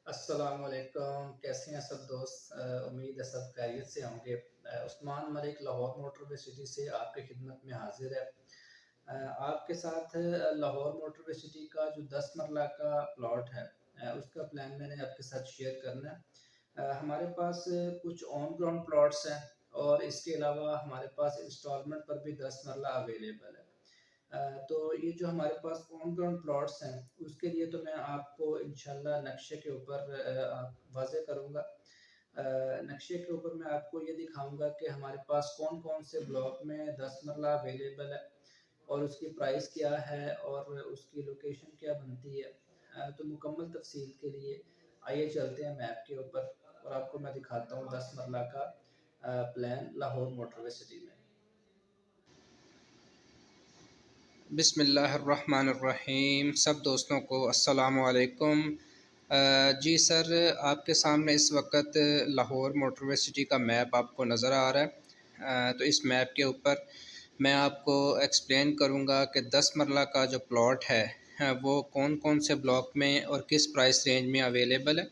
अस्सलामुअलैकुम, कैसे हैं सब दोस्त। उम्मीद है सब खैरियत से होंगे। उस्मान मलिक लाहौर मोटरवे सिटी से आपकी खिदमत में हाजिर है। आपके साथ लाहौर मोटरवे सिटी का जो 10 मरला का प्लॉट है, उसका प्लान मैंने आपके साथ शेयर करना है। हमारे पास कुछ ऑन ग्राउंड प्लॉट्स हैं और इसके अलावा हमारे पास इंस्टॉलमेंट पर भी 10 मरला अवेलेबल है। तो ये जो हमारे पास ऑन ग्राउंड प्लॉट्स हैं, उसके लिए तो मैं आपको इंशाल्लाह नक्शे के ऊपर वाज़े करूँगा। नक्शे के ऊपर मैं आपको ये दिखाऊँगा कि हमारे पास कौन-कौन से ब्लॉक में 10 मरला अवेलेबल है और उसकी प्राइस क्या है और उसकी लोकेशन क्या बनती है। तो मुकम्मल तफ़सील के लिए आइए चलते हैं मैप के ऊपर और आपको मैं दिखाता हूँ 10 मरला का प्लान लाहौर मोटरवे सिटी में। बिस्मिल्लाहिर्रहमानिर्रहीम। सब दोस्तों को अस्सलामु अलैकुम। जी सर, आपके सामने इस वक्त लाहौर मोटरवे सिटी का मैप आपको नज़र आ रहा है। तो इस मैप के ऊपर मैं आपको एक्सप्लेन करूंगा कि 10 मरला का जो प्लॉट है वो कौन कौन से ब्लॉक में और किस प्राइस रेंज में अवेलेबल है।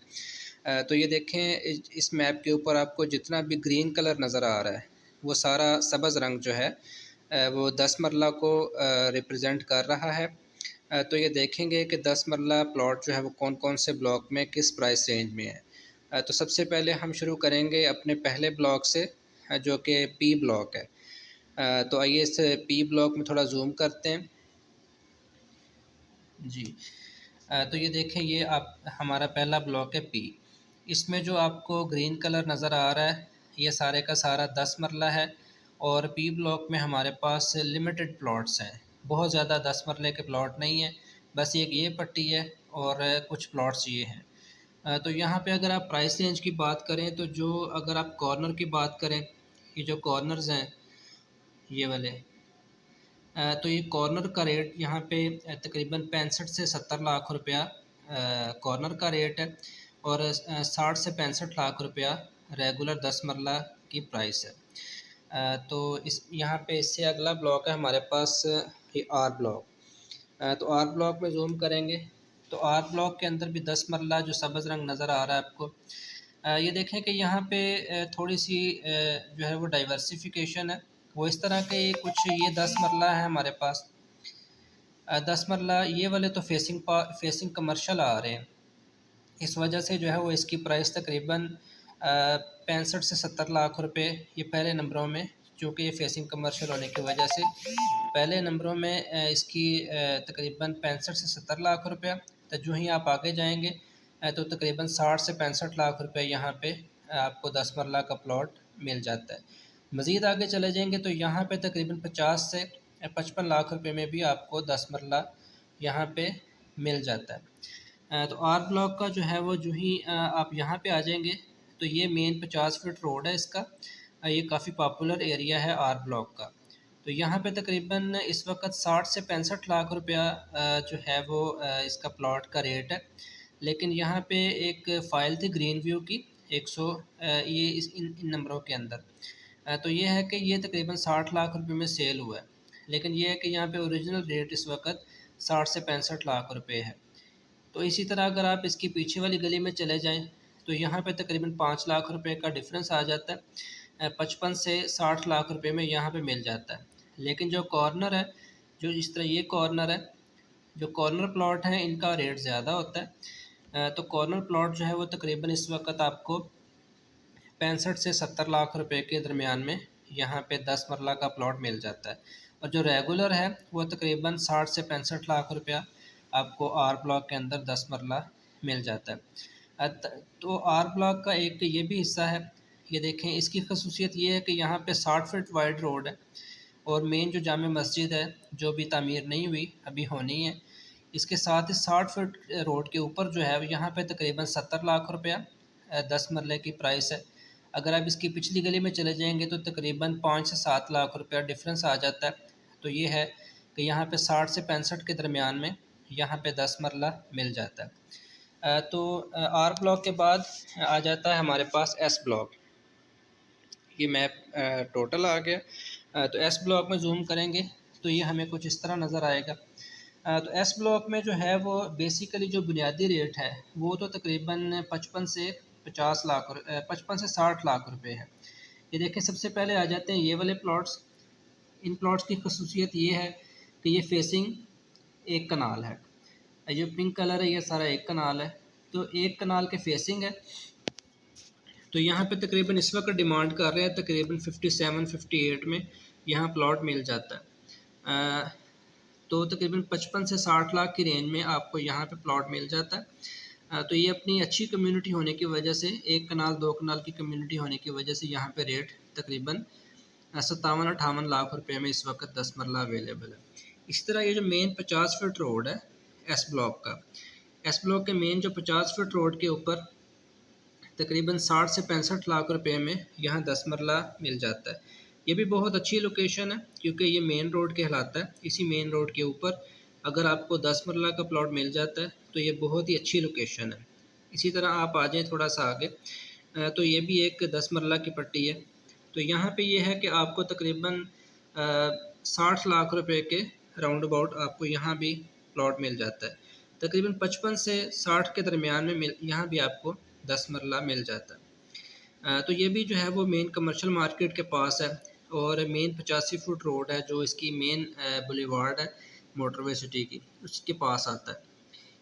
तो ये देखें, इस मैप के ऊपर आपको जितना भी ग्रीन कलर नज़र आ रहा है वो सारा सब्ज़ रंग जो है वो 10 मरला को रिप्रेजेंट कर रहा है। तो ये देखेंगे कि 10 मरला प्लॉट जो है वो कौन कौन से ब्लॉक में किस प्राइस रेंज में है। तो सबसे पहले हम शुरू करेंगे अपने पहले ब्लॉक से, जो कि पी ब्लॉक है। तो आइए इस पी ब्लॉक में थोड़ा जूम करते हैं। जी, तो ये देखें, ये आप हमारा पहला ब्लॉक है पी। इसमें जो आपको ग्रीन कलर नज़र आ रहा है ये सारे का सारा 10 मरला है। और पी ब्लॉक में हमारे पास लिमिटेड प्लॉट्स हैं, बहुत ज़्यादा 10 मरले के प्लॉट नहीं है। बस एक ये पट्टी है और कुछ प्लॉट्स ये हैं। तो यहाँ पे अगर आप प्राइस रेंज की बात करें तो जो अगर आप कॉर्नर की बात करें, ये जो कॉर्नर्स हैं ये वाले, तो ये कॉर्नर का रेट यहाँ पे तकरीबन 65 से 70 लाख रुपया कॉर्नर का रेट है। और 60 से 65 लाख रुपया रेगुलर 10 मरला की प्राइस है। तो इस यहाँ पे इससे अगला ब्लॉक है हमारे पास, ये आर ब्लॉक। तो आर ब्लॉक में जूम करेंगे तो आर ब्लॉक के अंदर भी 10 मरला जो सब्ज़ रंग नज़र आ रहा है आपको। ये देखें कि यहाँ पे थोड़ी सी जो है वो डाइवर्सिफिकेशन है। वो इस तरह के कुछ ये 10 मरला है हमारे पास। 10 मरला ये वाले तो फेसिंग कमर्शियल आ रहे हैं। इस वजह से जो है वो इसकी प्राइस तकरीबन 65 से 70 लाख रुपए ये पहले नंबरों में, चूँकि ये फेसिंग कमर्शियल होने की वजह से पहले नंबरों में इसकी तकरीबन 65 से 70 लाख रुपया। तो जो ही आप आगे जाएंगे तो तकरीबन 60 से 65 लाख रुपए यहाँ पे आपको 10 मरला का प्लॉट मिल जाता है। मज़ीद आगे चले जाएंगे तो यहाँ पे तकरीबन 50 से 55 लाख रुपए में भी आपको 10 मरला यहाँ पे मिल जाता है। तो आर ब्लॉक का जो है वो जो ही आप यहाँ पे आ जाएंगे तो ये मेन 50 फीट रोड है इसका। ये काफ़ी पॉपुलर एरिया है आर ब्लॉक का। तो यहाँ पे तकरीबन इस वक्त 60 से 65 लाख रुपया जो है वो इसका प्लॉट का रेट है। लेकिन यहाँ पे एक फ़ाइल थी ग्रीन व्यू की 100, ये इन नंबरों के अंदर। तो ये है कि ये तकरीबन 60 लाख रुपए में सेल हुआ है। लेकिन ये है कि यहाँ पे ओरिजिनल रेट इस वक्त 60 से 65 लाख रुपए है। तो इसी तरह अगर आप इसकी पीछे वाली गली में चले जाएं तो यहाँ पे तकरीबन 5 लाख रुपए का डिफरेंस आ जाता है। 55 से 60 लाख रुपए में यहाँ पे मिल जाता है। लेकिन जो कॉर्नर है, जो इस तरह ये कॉर्नर है, जो कॉर्नर प्लॉट हैं इनका रेट ज़्यादा होता है। तो कॉर्नर प्लॉट जो है वो तकरीबन इस वक्त आपको 65 से 70 लाख रुपए के दरमियान में यहाँ पे 10 मरला का प्लॉट मिल जाता है। और जो रेगुलर है वो तकरीबन 60 से 65 लाख रुपया आपको आर ब्लॉक के अंदर 10 मरला मिल जाता है। तो आर ब्लॉक का एक ये भी हिस्सा है। ये देखें, इसकी खसूसियत ये है कि यहाँ पे 60 फीट वाइड रोड है और मेन जो जामे मस्जिद है जो भी तामीर नहीं हुई, अभी होनी है। इसके साथ ही 60 फीट रोड के ऊपर जो है यहाँ पे तकरीबन 70 लाख रुपया 10 मरले की प्राइस है। अगर आप इसकी पिछली गली में चले जाएंगे तो तकरीबन 5 से 7 लाख रुपया डिफरेंस आ जाता है। तो ये है कि यहाँ पे 60 से 65 के दरमियान में यहाँ पे 10 मरला मिल जाता है। तो आर ब्लॉक के बाद आ जाता है हमारे पास एस ब्लॉक। ये मैप टोटल आ गया। तो एस ब्लॉक में जूम करेंगे तो ये हमें कुछ इस तरह नज़र आएगा। तो एस ब्लॉक में जो है वो बेसिकली जो बुनियादी रेट है वो तो तकरीबन 55 से 60 लाख रुपए है। ये देखें, सबसे पहले आ जाते हैं ये वाले प्लॉट्स। इन प्लॉट्स की खसूसियत ये है कि ये फेसिंग एक कनाल है। जो पिंक कलर है ये सारा एक कनाल है, तो एक कनाल के फेसिंग है। तो यहाँ पे तकरीबन इस वक्त डिमांड कर रहे हैं तकरीबन 57-58 में यहाँ प्लॉट मिल जाता है। तो तकरीबन 55 से 60 लाख की रेंज में आपको यहाँ पे प्लॉट मिल जाता है। तो ये अपनी अच्छी कम्युनिटी होने की वजह से, एक कनाल दो कनाल की कम्युनिटी होने की वजह से यहाँ पे रेट तकरीबन 57-58 लाख रुपए में इस वक्त 10 मरला अवेलेबल है। इसी तरह ये जो मेन 50 फीट रोड है एस ब्लॉक का, एस ब्लॉक के मेन जो 50 फीट रोड के ऊपर तकरीबन 60 से 65 लाख रुपए में यहाँ 10 मरला मिल जाता है। ये भी बहुत अच्छी लोकेशन है क्योंकि ये मेन रोड कहलाता है। इसी मेन रोड के ऊपर अगर आपको 10 मरला का प्लॉट मिल जाता है तो ये बहुत ही अच्छी लोकेशन है। इसी तरह आप आ जाएँ थोड़ा सा आगे, तो ये भी एक 10 मरला की पट्टी है। तो यहाँ पे ये है कि आपको तकरीबन 60 लाख रुपए के राउंड अबाउट आपको यहाँ भी प्लॉट मिल जाता है। तकरीबन 55 से 60 के दरमियान में यहाँ भी आपको 10 मरला मिल जाता है। तो ये भी जो है वो मेन कमर्शियल मार्केट के पास है और मेन 85 फुट रोड है जो इसकी मेन बुलेवार्ड है मोटरवे सिटी की, उसके पास आता है।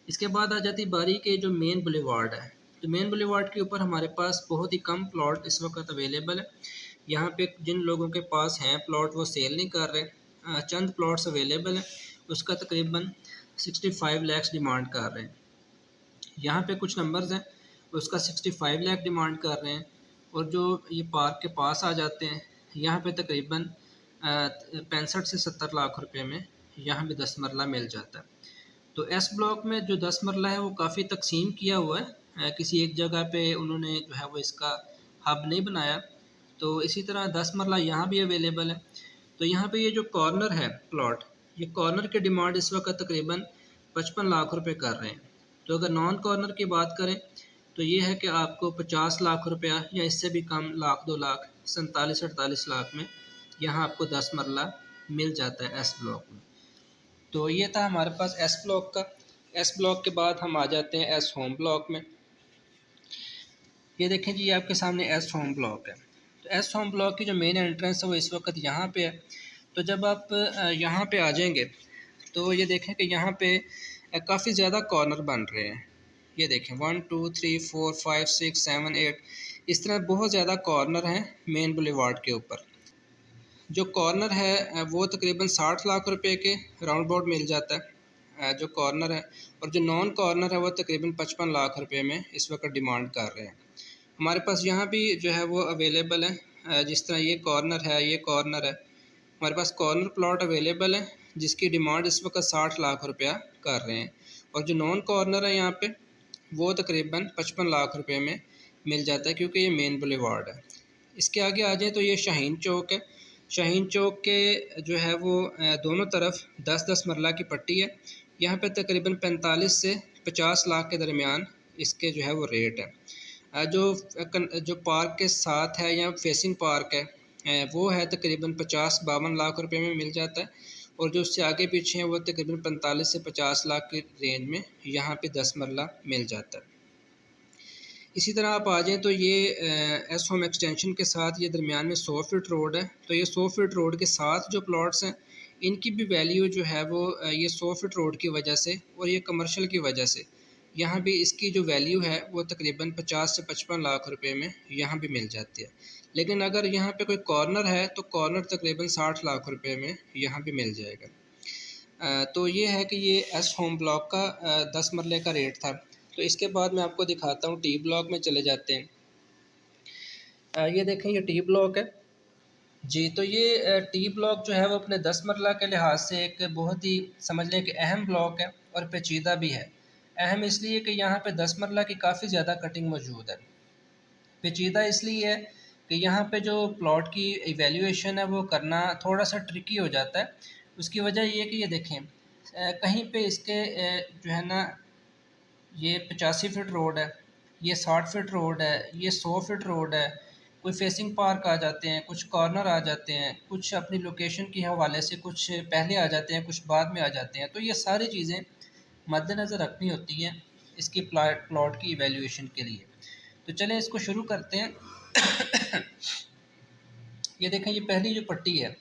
इसके बाद आ जाती बारी के जो मेन बुलेवार्ड है। तो मेन बुलेवार्ड के ऊपर हमारे पास बहुत ही कम प्लॉट इस वक्त अवेलेबल है। यहाँ पे जिन लोगों के पास हैं प्लॉट वो सेल नहीं कर रहे, चंद प्लॉट्स अवेलेबल हैं, उसका तकरीबन 65 लाख डिमांड कर रहे हैं। यहाँ पे कुछ नंबर्स हैं, उसका 65 लाख डिमांड कर रहे हैं। और जो ये पार्क के पास आ जाते हैं यहाँ पे तकरीबन 65 से 70 लाख रुपए में यहाँ भी 10 मरला मिल जाता है। तो एस ब्लॉक में जो 10 मरला है वो काफ़ी तकसीम किया हुआ है, किसी एक जगह पे उन्होंने जो है वो इसका हब नहीं बनाया। तो इसी तरह 10 मरला यहाँ भी अवेलेबल है। तो यहाँ पे ये जो कॉर्नर है प्लॉट, ये कॉर्नर की डिमांड इस वक्त तकरीबन 55 लाख रुपए कर रहे हैं। तो अगर नॉन कॉर्नर की बात करें तो ये है कि आपको 50 लाख रुपया या इससे भी कम, लाख 2 लाख 47-48 लाख में यहाँ आपको 10 मरला मिल जाता है एस ब्लॉक में। तो ये था हमारे पास एस ब्लॉक का। एस ब्लॉक के बाद हम आ जाते हैं एस होम ब्लॉक में। ये देखें जी, ये आपके सामने एस होम ब्लॉक है। तो एस होम ब्लॉक की जो मेन एंट्रेंस है वो इस वक्त यहाँ पे है। तो जब आप यहाँ पे आ जाएंगे तो ये देखें कि यहाँ पे काफ़ी ज़्यादा कॉर्नर बन रहे हैं। ये देखें 1 2 3 4 5 6 7 8, इस तरह बहुत ज़्यादा कॉर्नर हैं मेन बुलेवार्ड के ऊपर। जो कॉर्नर है वो तकरीबन 60 लाख रुपए के राउंड अबाउट मिल जाता है जो कॉर्नर है। और जो नॉन कॉर्नर है वो तकरीबन 55 लाख रुपए में इस वक्त डिमांड कर रहे हैं। हमारे पास यहाँ भी जो है वो अवेलेबल है, जिस तरह ये कॉर्नर है, ये कॉर्नर है, हमारे पास कॉर्नर प्लॉट अवेलेबल है जिसकी डिमांड इस वक्त 60 लाख रुपया कर रहे हैं। और जो नॉन कॉर्नर है यहाँ पे वो तकरीबन 55 लाख रुपए में मिल जाता है क्योंकि ये मेन बुलेवार्ड है। इसके आगे आ जाए तो ये शाहीन चौक है। शाहीन चौक के जो है वो दोनों तरफ 10-10 मरला की पट्टी है। यहाँ पे तकरीबन 45 से 50 लाख के दरमियान इसके जो है वो रेट है। जो पार्क के साथ है या फेसिंग पार्क है वो है तकरीबन 50-52 लाख रुपए में मिल जाता है। और जो उससे आगे पीछे हैं वो तकरीबन 45 से 50 लाख की रेंज में यहाँ पे 10 मरला मिल जाता है। इसी तरह आप आ जाएँ तो ये एस होम एक्सटेंशन के साथ ये दरमियान में 100 फीट रोड है। तो ये 100 फीट रोड के साथ जो प्लॉट्स हैं इनकी भी वैल्यू जो है वो ये 100 फीट रोड की वजह से और ये कमर्शियल की वजह से यहाँ भी इसकी जो वैल्यू है वो तकरीबन 50 से 55 लाख रुपए में यहाँ भी मिल जाती है। लेकिन अगर यहाँ पे कोई कॉर्नर है तो कॉर्नर तकरीबन 60 लाख रुपए में यहाँ भी मिल जाएगा। तो ये है कि ये एस होम ब्लॉक का 10 मरले का रेट था। तो इसके बाद मैं आपको दिखाता हूँ, टी ब्लॉक में चले जाते हैं। ये देखें, ये टी ब्लॉक है जी। तो ये टी ब्लॉक जो है वो अपने 10 मरला के लिहाज से एक बहुत ही समझ लें कि अहम ब्लॉक है और पेचीदा भी है। अहम इसलिए कि यहाँ पे 10 मरला की काफ़ी ज़्यादा कटिंग मौजूद है। पेचीदा इसलिए है कि यहाँ पे जो प्लॉट की इवैल्यूएशन है वो करना थोड़ा सा ट्रिकी हो जाता है। उसकी वजह ये कि ये देखें, कहीं पे इसके जो है ना, ये 85 फीट रोड है, ये 60 फीट रोड है, ये 100 फीट रोड है, कोई फेसिंग पार्क आ जाते हैं, कुछ कॉर्नर आ जाते हैं, कुछ अपनी लोकेशन के हवाले से कुछ पहले आ जाते हैं, कुछ बाद में आ जाते हैं। तो ये सारी चीज़ें मद्देनज़र रखनी होती हैं इसकी प्लॉट की इवैल्यूएशन के लिए। तो चलें इसको शुरू करते हैं। ये देखें, ये पहली जो पट्टी है,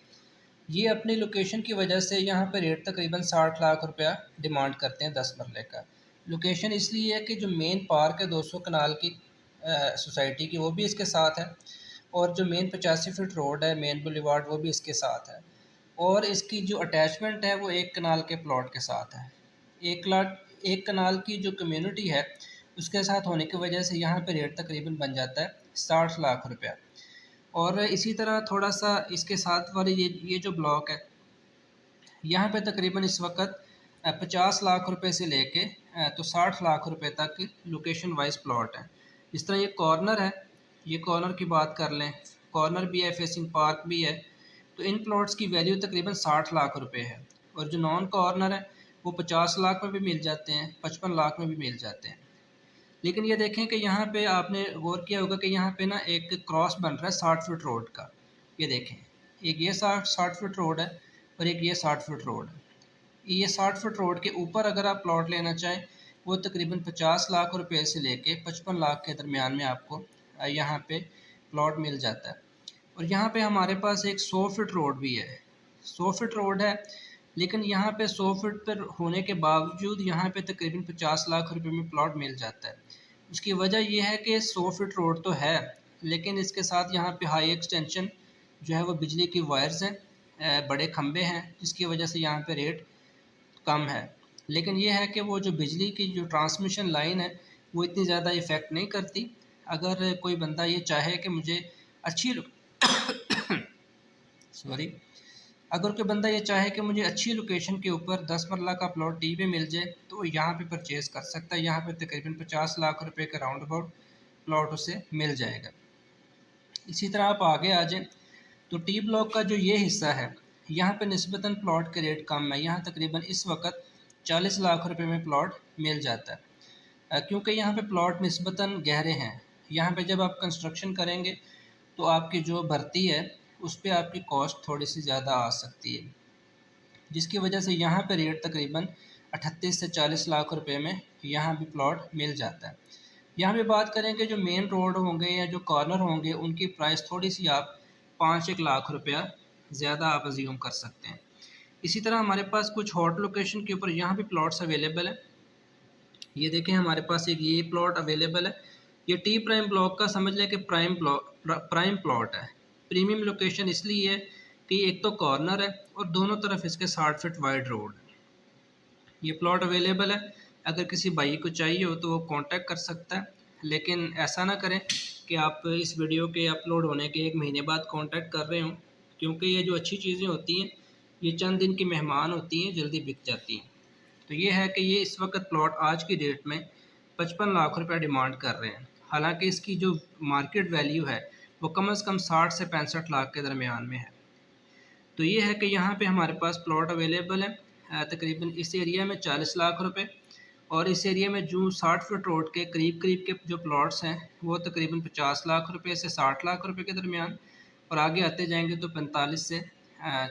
ये अपनी लोकेशन की वजह से यहाँ पे रेट तकरीबन 60 लाख रुपया डिमांड करते हैं 10 मरले का। लोकेशन इसलिए है कि जो मेन पार्क है 200 कनाल की सोसाइटी की, वो भी इसके साथ है, और जो मेन 85 फीट रोड है, मेन बुलेवार्ड, वो भी इसके साथ है, और इसकी जो अटैचमेंट है वो 1 कनाल के प्लॉट के साथ है। 1 कनाल की जो कम्युनिटी है उसके साथ होने की वजह से यहाँ पे रेट तकरीबन बन जाता है 60 लाख रुपया। और इसी तरह थोड़ा सा इसके साथ वाली ये जो ब्लॉक है, यहाँ पे तकरीबन इस वक्त 50 लाख रुपए से लेके तो 60 लाख रुपए तक लोकेशन वाइज प्लॉट है। इस तरह ये कॉर्नर है, ये कॉर्नर की बात कर लें, कॉर्नर भी है, फेसिंग पार्क भी है, तो इन प्लॉट्स की वैल्यू तकरीबन 60 लाख रुपए है। और जो नॉन कॉर्नर है वो 50 लाख में भी मिल जाते हैं, 55 लाख में भी मिल जाते हैं। लेकिन ये देखें कि यहाँ पे आपने गौर किया होगा कि यहाँ पे ना एक क्रॉस बन रहा है 60 फीट रोड का। ये देखें, एक ये 60 फीट रोड है और एक ये 60 फीट रोड है। ये 60 फीट रोड के ऊपर अगर आप प्लॉट लेना चाहें वो तकरीबन 50 लाख रुपए से लेके 55 लाख के दरमियान में आपको यहाँ पे प्लॉट मिल जाता है। और यहाँ पे हमारे पास एक 100 फीट रोड भी है, 100 फीट रोड है, लेकिन यहाँ पे 100 फीट पर होने के बावजूद यहाँ पे तकरीबन 50 लाख रुपए में प्लॉट मिल जाता है। उसकी वजह यह है कि 100 फीट रोड तो है, लेकिन इसके साथ यहाँ पे हाई एक्सटेंशन जो है वो बिजली की वायर्स हैं, बड़े खंबे हैं, जिसकी वजह से यहाँ पे रेट कम है। लेकिन यह है कि वो जो बिजली की जो ट्रांसमिशन लाइन है वो इतनी ज़्यादा इफ़ेक्ट नहीं करती। अगर कोई बंदा ये चाहे कि मुझे अच्छी सॉरी अगर कोई बंदा ये चाहे कि मुझे अच्छी लोकेशन के ऊपर 10 मरला का प्लॉट टी पे मिल जाए तो वो यहाँ पे परचेज़ कर सकता है। यहाँ पे तकरीबन 50 लाख रुपए का राउंड अबाउट प्लॉट उसे मिल जाएगा। इसी तरह आप आगे आ जाएं तो टी ब्लॉक का जो ये हिस्सा है, यहाँ पे निस्बतन प्लॉट के रेट कम है। यहाँ तकरीबन इस वक्त 40 लाख रुपए में प्लॉट मिल जाता है, क्योंकि यहाँ पे प्लॉट निस्बतन गहरे हैं। यहाँ पे जब आप कंस्ट्रक्शन करेंगे तो आपकी जो भर्ती है उस पर आपकी कॉस्ट थोड़ी सी ज़्यादा आ सकती है, जिसकी वजह से यहाँ पे रेट तकरीबन 38 से 40 लाख रुपए में यहाँ भी प्लॉट मिल जाता है। यहाँ पे बात करेंगे जो मेन रोड होंगे या जो कॉर्नर होंगे उनकी प्राइस थोड़ी सी आप 5-1 लाख रुपया ज़्यादा आप अज्यूम कर सकते हैं। इसी तरह हमारे पास कुछ हॉट लोकेशन के ऊपर यहाँ भी प्लॉट्स अवेलेबल हैं। ये देखें, हमारे पास एक ये प्लॉट अवेलेबल है। ये टी प्राइम ब्लॉक का समझ लें कि प्राइम प्लॉट है। प्रीमियम लोकेशन इसलिए है कि एक तो कॉर्नर है और दोनों तरफ इसके 60 फीट वाइड रोड है। ये प्लॉट अवेलेबल है, अगर किसी भाई को चाहिए हो तो वो कांटेक्ट कर सकता है। लेकिन ऐसा ना करें कि आप इस वीडियो के अपलोड होने के 1 महीने बाद कांटेक्ट कर रहे हो, क्योंकि ये जो अच्छी चीज़ें होती हैं ये चंद दिन की मेहमान होती हैं, जल्दी बिक जाती हैं। तो ये है कि ये इस वक्त प्लॉट आज की डेट में 55 लाख रुपया डिमांड कर रहे हैं। हालांकि इसकी जो मार्केट वैल्यू है वो कम से कम 60 से 65 लाख के दरमियान में है। तो ये है कि यहाँ पे हमारे पास प्लॉट अवेलेबल है तकरीबन इस एरिया में 40 लाख रुपए, और इस एरिया में जो 60 फीट रोड के करीब करीब के जो प्लॉट्स हैं वो तकरीबन 50 लाख रुपए से 60 लाख रुपए के दरमियान, और आगे आते जाएंगे तो 45 से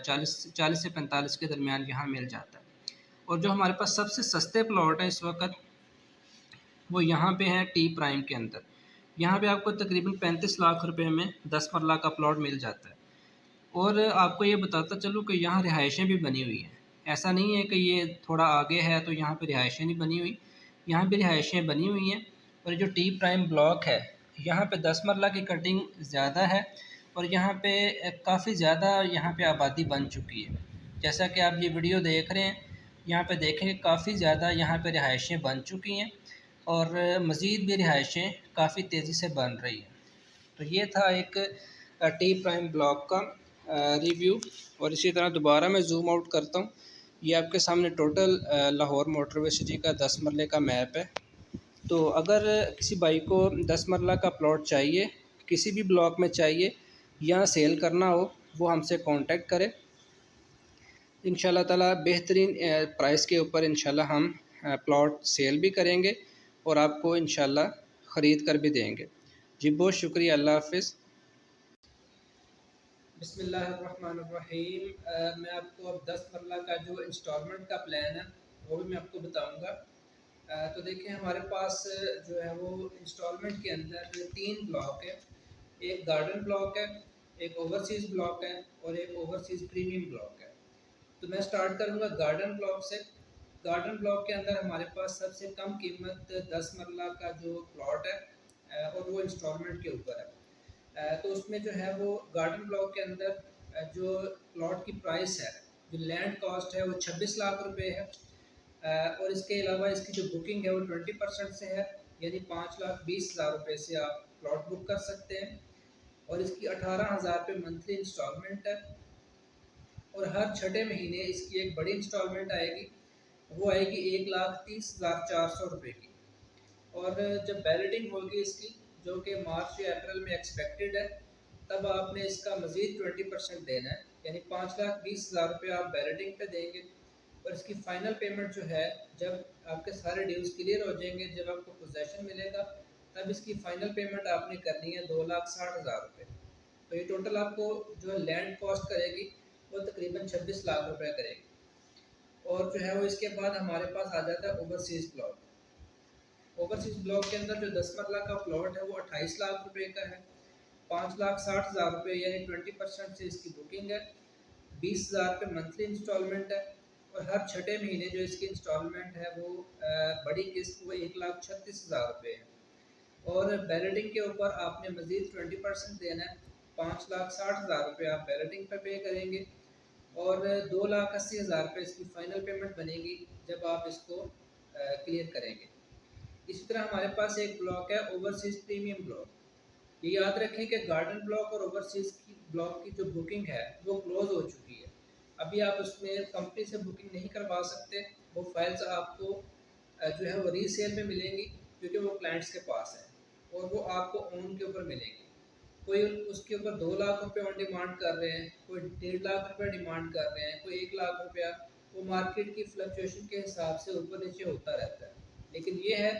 40 से 45 के दरमियान यहाँ मिल जाता है। और जो हमारे पास सबसे सस्ते प्लॉट हैं इस वक्त वो यहाँ पे हैं टी प्राइम के अंदर। यहाँ पे आपको तकरीबन 35 लाख रुपए में 10 मरला का प्लॉट मिल जाता है। और आपको ये बताता चलूँ कि यहाँ रिहाइशें भी बनी हुई हैं। ऐसा नहीं है कि ये थोड़ा आगे है तो यहाँ पे रिहाइशें नहीं बनी हुई, यहाँ भी रिहाइशें बनी हुई हैं। और जो टी प्राइम ब्लॉक है यहाँ पे 10 मरला की कटिंग ज़्यादा है, और यहाँ पे काफ़ी ज़्यादा यहाँ पे आबादी बन चुकी है। जैसा कि आप ये वीडियो देख रहे हैं, यहाँ पे देखेंगे काफ़ी ज़्यादा यहाँ पे रिहाइशें बन चुकी हैं, और मज़ीद भी रिहाइशें काफ़ी तेज़ी से बन रही हैं। तो ये था एक टी प्राइम ब्लॉक का रिव्यू। और इसी तरह दोबारा मैं जूम आउट करता हूँ। ये आपके सामने टोटल लाहौर मोटरवे सिटी का 10 मरले का मैप है। तो अगर किसी भाई को 10 मरला का प्लॉट चाहिए, किसी भी ब्लॉक में चाहिए या सेल करना हो, वो हमसे कांटेक्ट करें। इंशाल्लाह ताला बेहतरीन प्राइस के ऊपर इंशाल्लाह हम प्लॉट सेल भी करेंगे और आपको इंशाल्लाह ख़रीद कर भी देंगे। जी बहुत शुक्रिया, अल्लाह हाफ़िज़। बिस्मिल्लाहिर्रहमानिर्रहीम। मैं आपको अब 10 मरला का जो इंस्टॉलमेंट का प्लान है वो भी मैं आपको बताऊंगा। तो देखिए हमारे पास जो है वो इंस्टॉलमेंट के अंदर 3 ब्लॉक है। एक गार्डन ब्लॉक है, एक ओवरसीज़ ब्लॉक है और एक ओवरसीज़ प्रीमियम ब्लॉक है। तो मैं स्टार्ट करूंगा गार्डन ब्लॉक से। गार्डन ब्लॉक के अंदर हमारे पास सबसे कम कीमत 10 मरला का जो प्लॉट है और वो इंस्टॉलमेंट के ऊपर है। तो उसमें जो है वो गार्डन ब्लॉक के अंदर जो प्लॉट की प्राइस है, जो लैंड कॉस्ट है वो 26 लाख रुपए है। और इसके अलावा इसकी जो बुकिंग है वो 20% से है, यानी 5,20,000 रुपये से आप प्लॉट बुक कर सकते हैं। और इसकी 18,000 रुपये मंथली इंस्टॉलमेंट है। और हर छठे महीने इसकी एक बड़ी इंस्टॉलमेंट आएगी, वो आएगी 1,30,400 रुपये की। और जब बैलेटिंग होगी इसकी, जो कि मार्च या अप्रैल में एक्सपेक्टेड है, तब आपने इसका मज़ीद 20% देना है, यानी 5,20,000 रुपये आप बैलेटिंग पे देंगे। और इसकी फ़ाइनल पेमेंट जो है, जब आपके सारे ड्यूज़ क्लियर हो जाएंगे, जब आपको पोजेसन मिलेगा, तब इसकी फ़ाइनल पेमेंट आपने करनी है 2,60,000 रुपये। तो ये टोटल आपको जो लैंड कॉस्ट करेगी वो तकरीबन 26 लाख रुपये करेगी। और जो है वो इसके बाद हमारे पास आ जाता है ओवरसीज़ प्लॉट। ओवरसीज ब्लॉक के अंदर जो 10 मरला का प्लॉट है वो 28 लाख रुपए का है। 5,60,000 रुपये यानी 20% से इसकी बुकिंग है। 20,000 रुपये मंथली इंस्टॉलमेंट है। और हर छठे महीने जो इसकी इंस्टॉलमेंट है वो बड़ी किस्त वो 1,36,000 रुपये है। और बैलेटिंग के ऊपर आपने मज़ीद 20% देना है। 5,60,000 रुपये आप बैलेटिंग पर पे करेंगे। और 2,80,000 रुपये इसकी फ़ाइनल पेमेंट बनेगी जब आप इसको क्लियर करेंगे। इसी तरह हमारे पास एक ब्लॉक है ओवरसीज़ प्रीमियम ब्लॉक। ये याद रखें कि गार्डन ब्लॉक और ओवरसीज़ की ब्लॉक की जो बुकिंग है वो क्लोज़ हो चुकी है। अभी आप उसमें कंपनी से बुकिंग नहीं करवा सकते। वो फाइल्स आपको जो है वो रीसेल में मिलेंगी, क्योंकि वो क्लाइंट्स के पास है और वो आपको ओन के ऊपर मिलेंगी। कोई उसके ऊपर 2 लाख रुपये ऑन डिमांड कर रहे हैं, कोई 1.5 लाख रुपये डिमांड कर रहे हैं, कोई 1 लाख रुपया। वो मार्केट की फ्लक्चुएशन के हिसाब से ऊपर नीचे होता रहता है। लेकिन ये है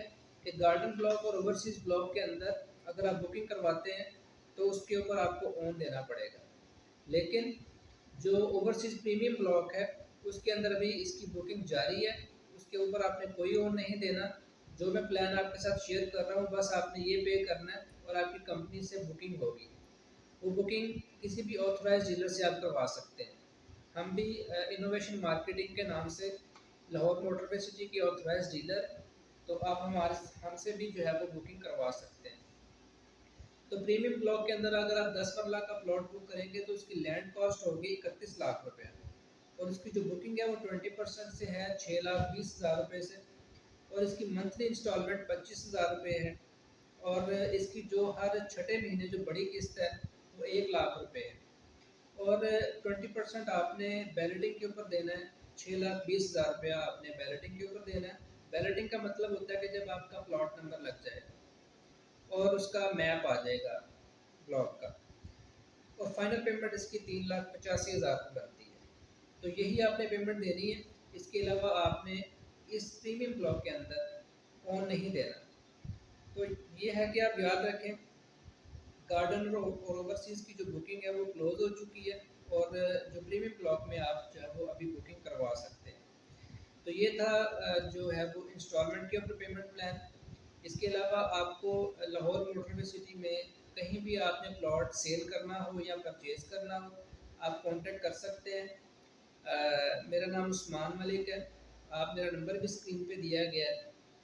कि गार्डन ब्लॉक और ओवरसीज़ ब्लॉक के अंदर अगर आप बुकिंग करवाते हैं तो उसके ऊपर आपको ओन देना पड़ेगा। लेकिन जो ओवरसीज़ प्रीमियम ब्लॉक है उसके अंदर अभी इसकी बुकिंग जारी है, उसके ऊपर आपने कोई ओन नहीं देना। जो मैं प्लान आपके साथ शेयर कर रहा हूँ, बस आपने ये पे करना है और आपकी कंपनी से बुकिंग होगी। वो बुकिंग किसी भी ऑथराइज डीलर से आप करवा सकते हैं। हम भी इनोवेशन मार्केटिंग के नाम से लाहौर मोटरवे सिटी की ऑथराइज डीलर, तो आप हमारे हमसे भी जो है वो बुकिंग करवा सकते हैं। तो प्रीमियम ब्लॉक के अंदर अगर आप 10 मरला का प्लॉट बुक करेंगे तो उसकी लैंड कॉस्ट होगी 31 लाख रुपये। और उसकी जो बुकिंग है वो 20% से है 6,20,000 रुपये से। और इसकी मंथली इंस्टॉलमेंट 25,000 रुपये है। और इसकी जो हर छठे महीने जो बड़ी किस्त है वो 1 लाख रुपये है। और 20% आपने बैलेटिंग के ऊपर देना है। 6,20,000 रुपया आपने बैलेटिंग के ऊपर देना है। बैलेटिंग का मतलब होता है कि जब आपका प्लॉट नंबर लग जाएगा और उसका मैप आ जाएगा ब्लॉक का। और फाइनल पेमेंट इसकी 3,85,000 बनती है। तो यही आपने पेमेंट देनी है। इसके अलावा आपने इस प्रीमियम ब्लॉक के अंदर ऑन नहीं देना। तो ये है कि आप याद रखें, गार्डन और ओवरसीज़ की जो बुकिंग है वो क्लोज हो चुकी है। और जो प्रीमियम ब्लॉक में आप जो है वो अभी बुकिंग करवा सकते हैं। तो ये था जो है वो इंस्टॉलमेंट के ऊपर पेमेंट प्लान। इसके अलावा आपको लाहौर मोटरवे सिटी में कहीं भी आपने प्लॉट सेल करना हो या परचेज़ करना हो, आप कांटेक्ट कर सकते हैं। मेरा नाम उस्मान मलिक है। आप मेरा नंबर भी स्क्रीन पे दिया गया है।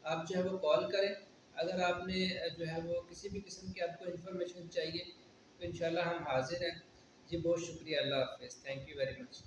आप जो है वो कॉल करें। अगर आपने जो है वो किसी भी किस्म की आपको इन्फॉर्मेशन चाहिए तो इंशाल्लाह हम हाज़िर हैं। जी बहुत शुक्रिया। अल्लाह हाफ़िज़। Thank you very much.